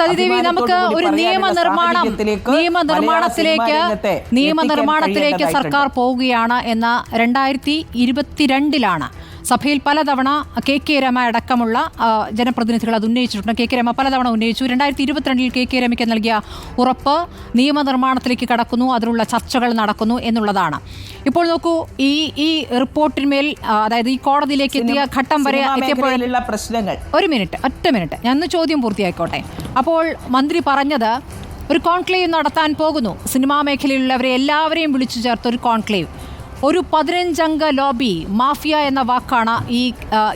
സതിദേവി, നമുക്ക് ഒരു നിയമനിർമ്മാണത്തിലേക്ക് സർക്കാർ പോവുകയാണ് എന്ന 2022 സഭയിൽ പലതവണ KK രമ അടക്കമുള്ള ജനപ്രതിനിധികൾ അത് ഉന്നയിച്ചിട്ടുണ്ട്. KK രമ പലതവണ ഉന്നയിച്ചു. 2022 KK രമയ്ക്ക് നൽകിയ ഉറപ്പ് നിയമനിർമ്മാണത്തിലേക്ക് കടക്കുന്നു, അതിനുള്ള ചർച്ചകൾ നടക്കുന്നു എന്നുള്ളതാണ്. ഇപ്പോൾ നോക്കൂ, ഈ റിപ്പോർട്ടിന്മേൽ, അതായത് ഈ കോടതിയിലേക്ക് എത്തിയ ഘട്ടം വരെ എത്തിയപ്പോഴുള്ള പ്രശ്നങ്ങൾ. ഒറ്റ മിനിറ്റ് ഞാൻ ചോദ്യം പൂർത്തിയായിക്കോട്ടെ. അപ്പോൾ മന്ത്രി പറഞ്ഞത് ഒരു കോൺക്ലേവ് നടത്താൻ പോകുന്നു, സിനിമാ മേഖലയിലുള്ളവരെ എല്ലാവരെയും വിളിച്ചു ചേർത്ത് ഒരു കോൺക്ലേവ്. ഒരു 15 അംഗ ലോബി, മാഫിയ എന്ന വാക്കാണ്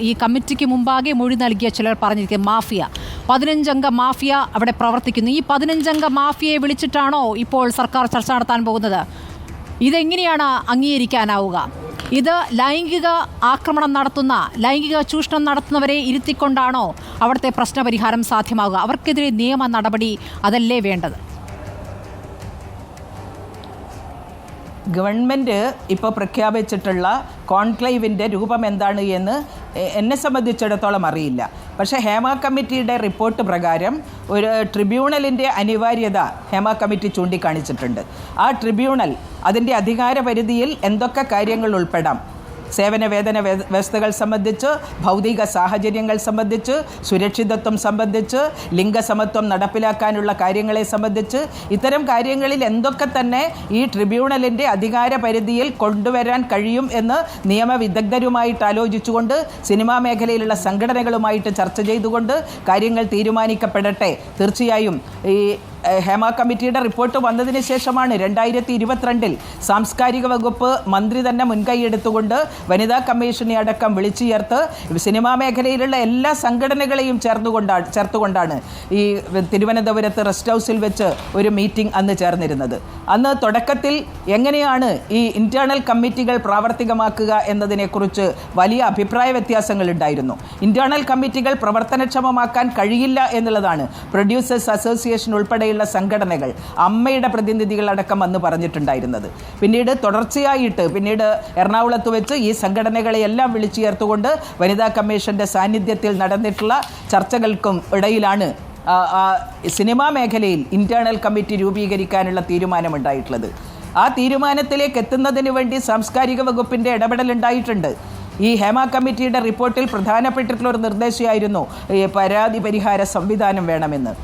ഈ കമ്മിറ്റിക്ക് മുമ്പാകെ മൊഴി നൽകിയ ചിലർ പറഞ്ഞിരിക്കുന്നത്. മാഫിയ, 15 അംഗ മാഫിയ അവിടെ പ്രവർത്തിക്കുന്നു. ഈ 15 അംഗ മാഫിയയെ വിളിച്ചിട്ടാണോ ഇപ്പോൾ സർക്കാർ ചർച്ച നടത്താൻ പോകുന്നത്? ഇതെങ്ങനെയാണ് അംഗീകരിക്കാനാവുക? ഇത് ലൈംഗിക ആക്രമണം നടത്തുന്ന, ലൈംഗിക ചൂഷണം നടത്തുന്നവരെ ഇരുത്തിക്കൊണ്ടാണോ അവിടുത്തെ പ്രശ്നപരിഹാരം സാധ്യമാവുക? അവർക്കെതിരെ നിയമ നടപടി അതല്ലേ വേണ്ടത്? ഗവൺമെൻറ് ഇപ്പോൾ പ്രഖ്യാപിച്ചിട്ടുള്ള കോൺക്ലേവിൻ്റെ രൂപം എന്താണ് എന്ന് എന്നെ സംബന്ധിച്ചിടത്തോളം അറിയില്ല. പക്ഷേ ഹേമ കമ്മിറ്റിയുടെ റിപ്പോർട്ട് പ്രകാരം ഒരു ട്രിബ്യൂണലിൻ്റെ അനിവാര്യത ഹേമ കമ്മിറ്റി ചൂണ്ടിക്കാണിച്ചിട്ടുണ്ട്. ആ ട്രിബ്യൂണൽ അതിൻ്റെ അധികാര പരിധിയിൽ എന്തൊക്കെ കാര്യങ്ങൾ ഉൾപ്പെടാം, സേവന വേതന വ്യവസ്ഥകൾ സംബന്ധിച്ച്, ഭൗതിക സാഹചര്യങ്ങൾ സംബന്ധിച്ച്, സുരക്ഷിതത്വം സംബന്ധിച്ച്, ലിംഗസമത്വം നടപ്പിലാക്കാനുള്ള കാര്യങ്ങളെ സംബന്ധിച്ച്, ഇത്തരം കാര്യങ്ങളിൽ എന്തൊക്കെ തന്നെ ഈ ട്രിബ്യൂണലിൻ്റെ അധികാര പരിധിയിൽ കൊണ്ടുവരാൻ കഴിയും എന്ന് നിയമവിദഗ്ധരുമായിട്ട് ആലോചിച്ചുകൊണ്ട്, സിനിമാ മേഖലയിലുള്ള സംഘടനകളുമായിട്ട് ചർച്ച ചെയ്തുകൊണ്ട് കാര്യങ്ങൾ തീരുമാനിക്കപ്പെടട്ടെ. തീർച്ചയായും ഈ ഹേമ കമ്മിറ്റിയുടെ റിപ്പോർട്ട് വന്നതിന് ശേഷമാണ് 2022 സാംസ്കാരിക വകുപ്പ് മന്ത്രി തന്നെ മുൻകൈയെടുത്തുകൊണ്ട് വനിതാ കമ്മീഷനെ അടക്കം വിളിച്ചു ചേർത്ത് സിനിമാ മേഖലയിലുള്ള എല്ലാ സംഘടനകളെയും ചേർത്തുകൊണ്ടാണ് ഈ തിരുവനന്തപുരത്ത് റെസ്റ്റ് ഹൗസിൽ വെച്ച് ഒരു മീറ്റിംഗ് അന്ന് ചേർന്നിരുന്നത്. അന്ന് തുടക്കത്തിൽ എങ്ങനെയാണ് ഈ ഇൻറ്റേർണൽ കമ്മിറ്റികൾ പ്രാവർത്തികമാക്കുക എന്നതിനെക്കുറിച്ച് വലിയ അഭിപ്രായ വ്യത്യാസങ്ങൾ ഉണ്ടായിരുന്നു. ഇൻറ്റേർണൽ കമ്മിറ്റികൾ പ്രവർത്തനക്ഷമമാക്കാൻ കഴിയില്ല എന്നുള്ളതാണ് പ്രൊഡ്യൂസേഴ്സ് അസോസിയേഷൻ ഉൾപ്പെടെയുള്ള സംഘടനകൾ, അമ്മയുടെ പ്രതിനിധികളടക്കം അന്ന് പറഞ്ഞിട്ടുണ്ടായിരുന്നത്. പിന്നീട് തുടർച്ചയായിട്ട് എറണാകുളത്ത് വെച്ച് ഈ സംഘടനകളെയെല്ലാം വിളിച്ചു ചേർത്തുകൊണ്ട് വനിതാ കമ്മീഷൻ്റെ സാന്നിധ്യത്തിൽ നടന്നിട്ടുള്ള ചർച്ചകൾക്കും ഇടയിലാണ് സിനിമാ മേഖലയിൽ ഇൻറ്റേർണൽ കമ്മിറ്റി രൂപീകരിക്കാനുള്ള തീരുമാനമുണ്ടായിട്ടുള്ളത്. ആ തീരുമാനത്തിലേക്ക് എത്തുന്നതിന് വേണ്ടി സാംസ്കാരിക വകുപ്പിൻ്റെ ഇടപെടലുണ്ടായിട്ടുണ്ട്. ഈ ഹേമ കമ്മിറ്റിയുടെ റിപ്പോർട്ടിൽ പ്രധാനപ്പെട്ടിട്ടുള്ള ഒരു നിർദ്ദേശമായിരുന്നു ഈ പരാതി പരിഹാര സംവിധാനം വേണമെന്ന്.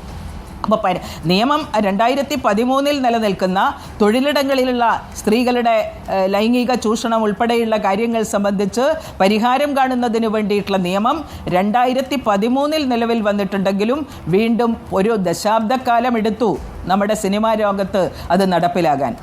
അപ്പോൾ നിയമം 2013 നിലനിൽക്കുന്ന തൊഴിലിടങ്ങളിലുള്ള സ്ത്രീകളുടെ ലൈംഗിക ചൂഷണം ഉൾപ്പെടെയുള്ള കാര്യങ്ങൾ സംബന്ധിച്ച് പരിഹാരം കാണുന്നതിന് വേണ്ടിയിട്ടുള്ള നിയമം 2013 നിലവിൽ വന്നിട്ടുണ്ടെങ്കിലും വീണ്ടും ഒരു ദശാബ്ദക്കാലം എടുത്തു നമ്മുടെ സിനിമാ ലോകത്ത് അത് നടപ്പിലാകാൻ.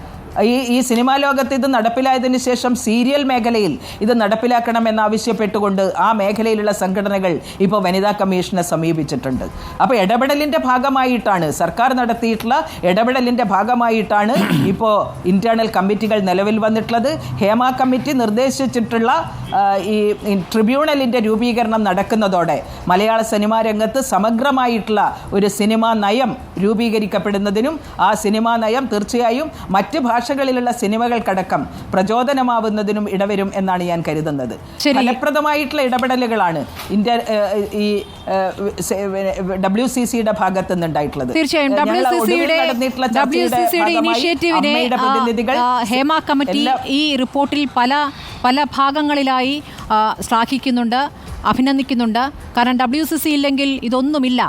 ഈ സിനിമാ ലോകത്ത് ഇത് നടപ്പിലായതിനു ശേഷം സീരിയൽ മേഖലയിൽ ഇത് നടപ്പിലാക്കണമെന്നാവശ്യപ്പെട്ടുകൊണ്ട് ആ മേഖലയിലുള്ള സംഘടനകൾ ഇപ്പോൾ വനിതാ കമ്മീഷനെ സമീപിച്ചിട്ടുണ്ട്. അപ്പോൾ ഇടപെടലിൻ്റെ ഭാഗമായിട്ടാണ്, സർക്കാർ നടത്തിയിട്ടുള്ള ഇടപെടലിൻ്റെ ഭാഗമായിട്ടാണ് ഇപ്പോൾ ഇൻറ്റേർണൽ കമ്മിറ്റികൾ നിലവിൽ വന്നിട്ടുള്ളത്. ഹേമ കമ്മിറ്റി നിർദ്ദേശിച്ചിട്ടുള്ള ഈ ട്രിബ്യൂണലിൻ്റെ രൂപീകരണം നടക്കുന്നതോടെ മലയാള സിനിമാ രംഗത്ത് സമഗ്രമായിട്ടുള്ള ഒരു സിനിമാ നയം രൂപീകരിക്കപ്പെടുന്നതിനും ആ സിനിമാ നയം തീർച്ചയായും മറ്റ് ഭാഷകളിലുള്ള സിനിമകൾക്കടക്കം പ്രചോദനമാവുന്നതിനും ഇടവരും എന്നാണ് ഞാൻ കരുതുന്നത്. ഫലപ്രദമായിട്ടുള്ള ഇടപെടലുകളാണ് ഈ WCCയുടെ ഭാഗത്തു നിന്നുണ്ടായിട്ടുള്ളത്. തീർച്ചയായും ഹേമ കമ്മിറ്റി ഈ റിപ്പോർട്ടിൽ പല ഭാഗങ്ങളിലായി ശ്ലാഘിക്കുന്നുണ്ട്, അഭിനന്ദിക്കുന്നുണ്ട്. കാരണം WCC ഇല്ലെങ്കിൽ ഇതൊന്നുമില്ല,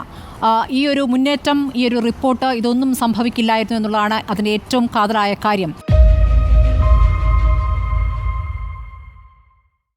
ഈ ഒരു മുന്നേറ്റം, ഈ ഒരു റിപ്പോർട്ട്, ഇതൊന്നും സംഭവിക്കില്ലായിരുന്നു എന്നുള്ളതാണ് അതിൻ്റെ ഏറ്റവും കാതലായ കാര്യം.